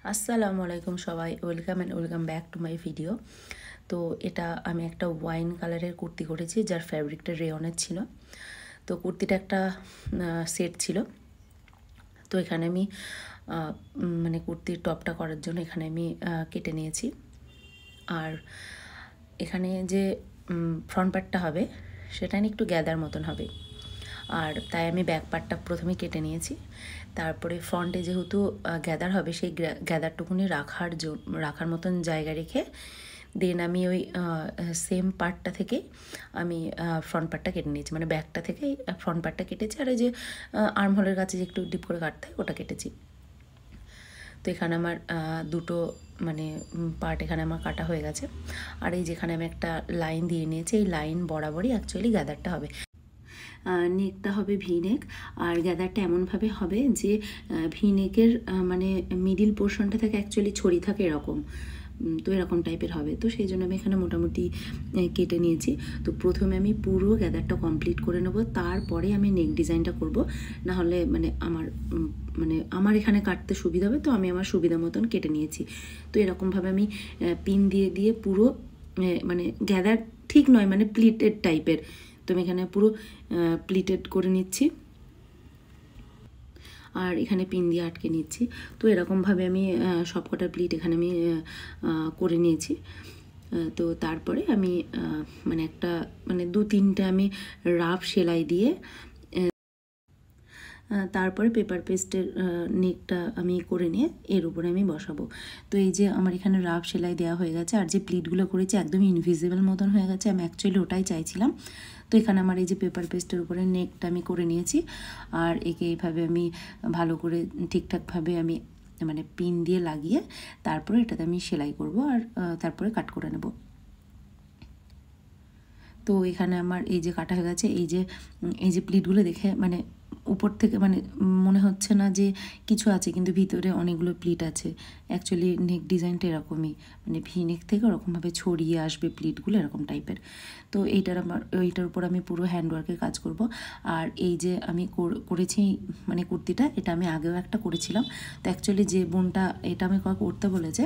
আসসালামু আলাইকুম সবাই, welcome back to my video. তো এটা আমি একটা ওয়াইন কালারের কুর্তি করেছি, যার ফ্যাব্রিকটা রেয়নের ছিল। তো কুর্তিটা একটা সেট ছিল। তো এখানে আমি মানে কুর্তির টপটা করার জন্য এখানে আমি কেটে নিয়েছি। আর এখানে যে ফ্রন্ট পার্টটা হবে সেটা একটু গ্যাদার মতন হবে, আর তাই আমি ব্যাক পার্টটা প্রথমে কেটে নিয়েছি। তারপরে ফ্রন্টে যেহেতু গ্যাদার হবে, সেই গ্যাদারটুকুনি রাখার মতন জায়গা রেখে দেন আমি ওই সেম পার্টটা থেকে আমি ফ্রন্ট পার্টটা কেটে নিয়েছি, মানে ব্যাকটা থেকে ফ্রন্ট পার্টটা কেটেছি। আর ওই যে আর্মহোলের কাছে যে একটু ডিপ করে কাটতে হয় ওটা কেটেছি। তো এখানে আমার দুটো মানে পার্ট এখানে আমার কাটা হয়ে গেছে। আর এই যেখানে আমি একটা লাইন দিয়ে নিয়েছি, এই লাইন বরাবরই অ্যাকচুয়ালি গ্যাদারটা হবে। নেকটা হবে ভি নেক, আর গ্যাদারটা এমনভাবে হবে যে ভি নেকের মানে মিডিল পোর্শনটা থেকে অ্যাকচুয়ালি ছড়ি থাকে এরকম। তো এরকম টাইপের হবে। তো সেই জন্য আমি এখানে মোটামুটি কেটে নিয়েছি। তো প্রথমে আমি পুরো গ্যাদারটা কমপ্লিট করে নেব, তারপরে আমি নেক ডিজাইনটা করব। না হলে মানে আমার এখানে কাটতে সুবিধা হবে, তো আমি আমার সুবিধা মতন কেটে নিয়েছি। তো এরকমভাবে আমি পিন দিয়ে দিয়ে পুরো মানে গ্যাদার ঠিক নয়, মানে প্লিটেড টাইপের। তো আমি এখানে পুরো প্লিটেড করে নিচ্ছি, আর এখানে পিন দিয়ে আটকে নিচ্ছি। তো এরকমভাবে আমি সবকটা প্লিট এখানে আমি করে নিয়েছি। তো তারপরে আমি মানে একটা মানে 2-3টে আমি রাফ সেলাই দিয়ে তারপরে পেপার পেস্টের নেকটা আমি করে নিয়ে এর উপরে আমি বসাবো। তো এই যে আমার এখানে রাফ সেলাই দেওয়া হয়ে গেছে, আর যে প্লিটগুলো করেছি একদমই ইনভিজিবল মতন হয়ে গেছে। আমি অ্যাকচুয়ালি ওটাই চাইছিলাম। তো এখানে আমার এই যে পেপার পেস্টের উপরে নেকটা আমি করে নিয়েছি, আর একে এইভাবে আমি ভালো করে ঠিকঠাকভাবে আমি মানে পিন দিয়ে লাগিয়ে তারপরে এটাতে আমি সেলাই করব, আর তারপরে কাট করে নেব। তো এখানে আমার এই যে কাটা হয়ে গেছে, এই যে প্লিটগুলো দেখে মানে উপর থেকে মানে মনে হচ্ছে না যে কিছু আছে, কিন্তু ভিতরে অনেকগুলো প্লিট আছে। অ্যাকচুয়ালি নেক ডিজাইনটা এরকমই, মানে ভি নেক থেকে ওরকমভাবে ছড়িয়ে আসবে প্লিটগুলো এরকম টাইপের। তো এইটার উপর আমি পুরো হ্যান্ডওয়ার্কের কাজ করব। আর এই যে আমি করেছি মানে কুর্তিটা, এটা আমি আগেও একটা করেছিলাম। তো অ্যাকচুয়ালি যে বোনটা এটা আমি করতে বলেছে,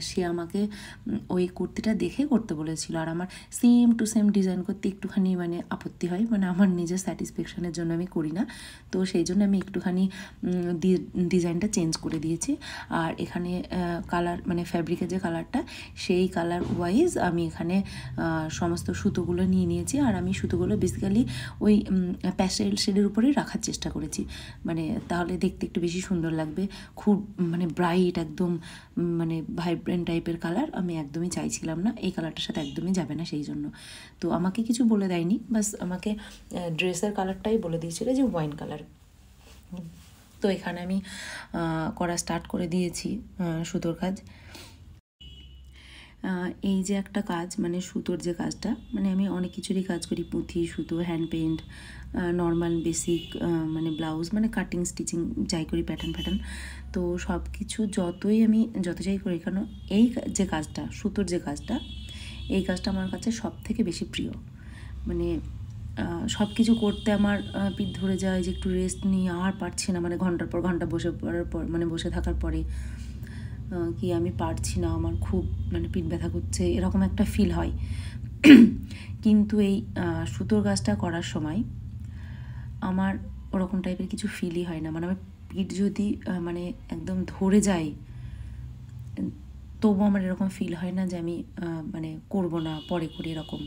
সে আমাকে ওই কুর্তিটা দেখে করতে বলেছিল। আর আমার সেম টু সেম ডিজাইন করতে একটুখানি মানে আপত্তি হয়, মানে আমার নিজের স্যাটিসফ্যাকশানের জন্য আমি করি না। তো সেই জন্য আমি একটুখানি ডিজাইনটা চেঞ্জ করে দিয়েছি। আর এখানে কালার মানে ফ্যাব্রিকের যে কালারটা, সেই কালার ওয়াইজ আমি এখানে সমস্ত সুতোগুলো নিয়ে নিয়েছি। আর আমি সুতোগুলো বেসিক্যালি ওই প্যাস্টেল শেডের উপরেই রাখার চেষ্টা করেছি, মানে তাহলে দেখতে একটু বেশি সুন্দর লাগবে। খুব মানে ব্রাইট একদম মানে ভাইব্রেন্ট টাইপের কালার আমি একদমই চাইছিলাম না, এই কালারটার সাথে একদমই যাবে না সেই জন্য। তো আমাকে কিছু বলে দেয়নি, বাস আমাকে ড্রেসের কালারটাই বলে দিয়েছিল যে ওয়াইন কালার। তো এখানে আমি করা স্টার্ট করে দিয়েছি সুতোর কাজ। এই যে একটা কাজ মানে সুতোর যে কাজটা, মানে আমি অনেক কিছুরই কাজ করি, পুঁথি, সুতো, হ্যান্ড পেন্ট, নর্মাল বেসিক মানে ব্লাউজ, মানে কাটিং স্টিচিং যাই করি, প্যাটার্ন। তো সব কিছু যত যাই করি কেন, এই যে কাজটা সুতোর যে কাজটা, এই কাজটা আমার কাছে সব থেকে বেশি প্রিয়। মানে সব কিছু করতে আমার পিঠ ধরে যায়, যে একটু রেস্ট নিই আর পারছি না, মানে ঘন্টার পর ঘন্টা বসে থাকার পরে কি আমি পারছি না, আমার খুব মানে পিঠ ব্যথা করছে, এরকম একটা ফিল হয়। কিন্তু এই সুতোর কাজটা করার সময় আমার ওরকম টাইপের কিছু ফিলই হয় না। মানে আমার পিঠ যদি মানে একদম ধরে যায়, তবুও আমার এরকম ফিল হয় না যে আমি মানে করবো না, পরে করি এরকম।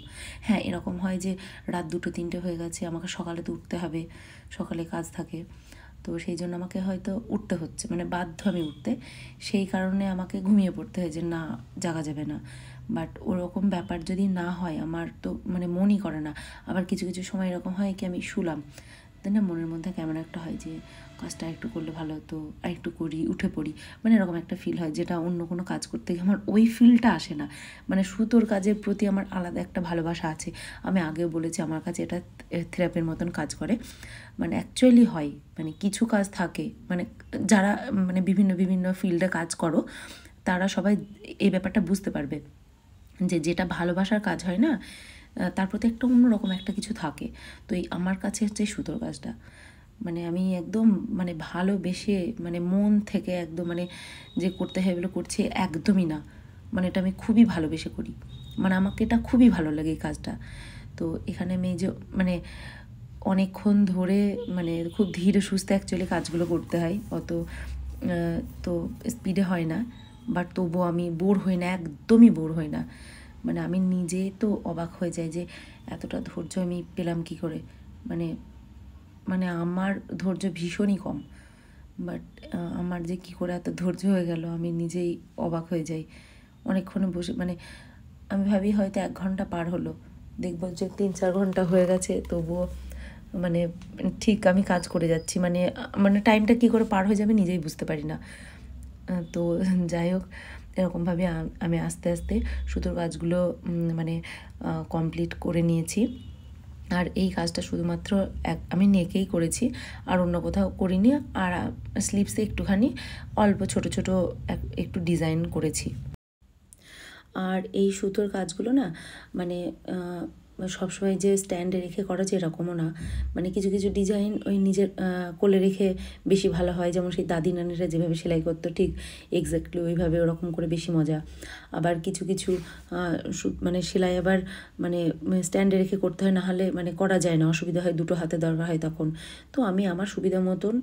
হ্যাঁ, এরকম হয় যে রাত 2-3টে হয়ে গেছে, আমাকে সকালে তো উঠতে হবে, সকালে কাজ থাকে, তো সেই জন্য আমাকে হয়তো উঠতে হচ্ছে, মানে বাধ্য আমি উঠতে, সেই কারণে আমাকে ঘুমিয়ে পড়তে হয় যে না, জাগা যাবে না। বাট ওরকম ব্যাপার যদি না হয়, আমার তো মানে মনই করে না। আবার কিছু কিছু সময় এরকম হয় কি আমি শুলাম, তাই না, মনের মধ্যে কেমন একটা হয় যে কাজটা একটু করলে ভালো হতো, আর একটু করি, উঠে পড়ি, মানে এরকম একটা ফিল হয়, যেটা অন্য কোনো কাজ করতে গিয়ে আমার ওই ফিলটা আসে না। মানে সুতোর কাজের প্রতি আমার আলাদা একটা ভালোবাসা আছে। আমি আগেও বলেছি আমার কাছে এটা থেরাপির মতন কাজ করে, মানে অ্যাকচুয়ালি হয়। মানে কিছু কাজ থাকে, মানে যারা মানে বিভিন্ন ফিল্ডে কাজ করো, তারা সবাই এই ব্যাপারটা বুঝতে পারবে যে যেটা ভালোবাসার কাজ হয় না, তার প্রতি একটা অন্যরকম একটা কিছু থাকে। তো এই আমার কাছে হচ্ছে সুতোর কাজটা, মানে আমি একদম মানে ভালোবেসে মানে মন থেকে একদম মানে যে করতে হয় এগুলো করছি একদমই না, মানে এটা আমি খুবই ভালোবেসে করি, মানে আমাকে এটা খুবই ভালো লাগে এই কাজটা। তো এখানে আমি এই যে মানে অনেকক্ষণ ধরে মানে খুব ধীরে সুস্থে অ্যাকচুয়ালি কাজগুলো করতে হয়, অত তো স্পিডে হয় না, বাট তবুও আমি বোর হই না, একদমই বোর হই না। মানে আমি নিজে তো অবাক হয়ে যাই যে এতটা ধৈর্য আমি পেলাম কী করে। মানে মানে আমার ধৈর্য ভীষণই কম, বাট আমার যে কী করে এত ধৈর্য হয়ে গেল আমি নিজেই অবাক হয়ে যাই। অনেকক্ষণে বসে মানে আমি ভাবি হয়তো 1 ঘন্টা পার হলো, দেখবো যে 3-4 ঘন্টা হয়ে গেছে, তবুও মানে ঠিক আমি কাজ করে যাচ্ছি, মানে মানে টাইমটা কী করে পার হয়ে যাবে নিজেই বুঝতে পারি না। তো যাই হোক, এরকমভাবে আমি আস্তে আস্তে সুতোর কাজগুলো মানে কমপ্লিট করে নিয়েছি। আর এই কাজটা শুধুমাত্র আমি নেকেই করেছি, আর অন্য কোথাও করিনি। আর স্লিভসে একটুখানি অল্প ছোট ছোট একটু ডিজাইন করেছি। আর এই সুতোর কাজগুলো না মানে সবসময় যে স্ট্যান্ডে রেখে করা যে এরকমও না, মানে কিছু কিছু ডিজাইন ওই নিজের কোলে রেখে বেশি ভালো হয়, যেমন সেই দাদি নানিরা যেভাবে সেলাই করতো ঠিক এক্স্যাক্টলি ওইভাবে ওরকম করে বেশি মজা। আবার কিছু কিছু মানে সেলাই আবার মানে স্ট্যান্ডে রেখে করতে হয়, না হলে মানে করা যায় না, অসুবিধা হয়, দুটো হাতে দরকার হয় তখন। তো আমি আমার সুবিধা মতন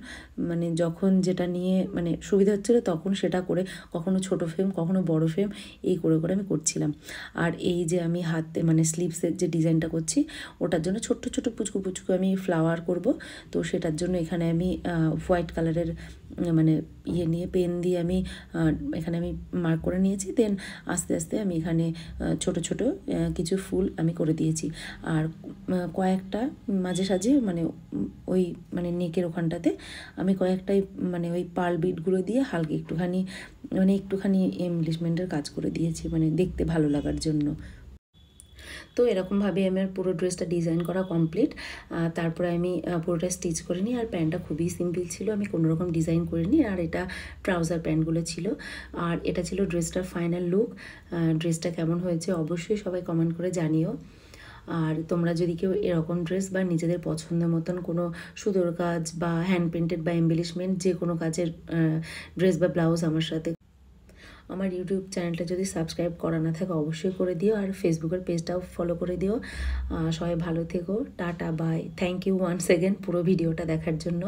মানে যখন যেটা নিয়ে মানে সুবিধা হচ্ছিলো তখন সেটা করে, কখনো ছোট ফ্রেম কখনো বড় ফ্রেম এই করে করে আমি করছিলাম। আর এই যে আমি হাতে মানে স্লিভসের যে ডিজাইনটা করছি ওটার জন্য ছোট্ট ছোট পুচকু পুচকু আমি ফ্লাওয়ার করব। তো সেটার জন্য এখানে আমি হোয়াইট কালারের মানে ইয়ে নিয়ে পেন দিয়ে আমি এখানে আমি মার্ক করে নিয়েছি। দেন আস্তে আস্তে আমি এখানে ছোট ছোট কিছু ফুল আমি করে দিয়েছি। আর কয়েকটা মাঝে সাঝে মানে ওই মানে নেকের ওখানটাতে আমি কয়েকটাই মানে ওই পার্ল বিটগুলো দিয়ে হালকা একটুখানি এমব্লিশমেন্টের কাজ করে দিয়েছি, মানে দেখতে ভালো লাগার জন্য। তো এরকমভাবে আমার পুরো ড্রেসটা ডিজাইন করা কমপ্লিট। তারপরে আমি পুরোটা স্টিচ করে নিই। আর প্যান্টটা খুবই সিম্পল ছিল, আমি কোনোরকম ডিজাইন করিনি। আর এটা ট্রাউজার প্যান্টগুলো ছিল। আর এটা ছিল ড্রেসটার ফাইনাল লুক। ড্রেসটা কেমন হয়েছে অবশ্যই সবাই কমেন্ট করে জানিও। আর তোমরা যদি কেউ এরকম ড্রেস বা নিজেদের পছন্দের মতন কোনো সুতোর কাজ বা হ্যান্ড পেন্টেড বা এমবেলিশমেন্ট যে কোনো কাজের ড্রেস বা ব্লাউজ আমার সাথে, আমার ইউটিউব চ্যানেলটা যদি সাবস্ক্রাইব করা না থাকে অবশ্যই করে দিও। আর ফেসবুকের পেজটাও ফলো করে দিও। সবাই ভালো থেকো, tata bye. Thank you once again পুরো ভিডিওটা দেখার জন্য।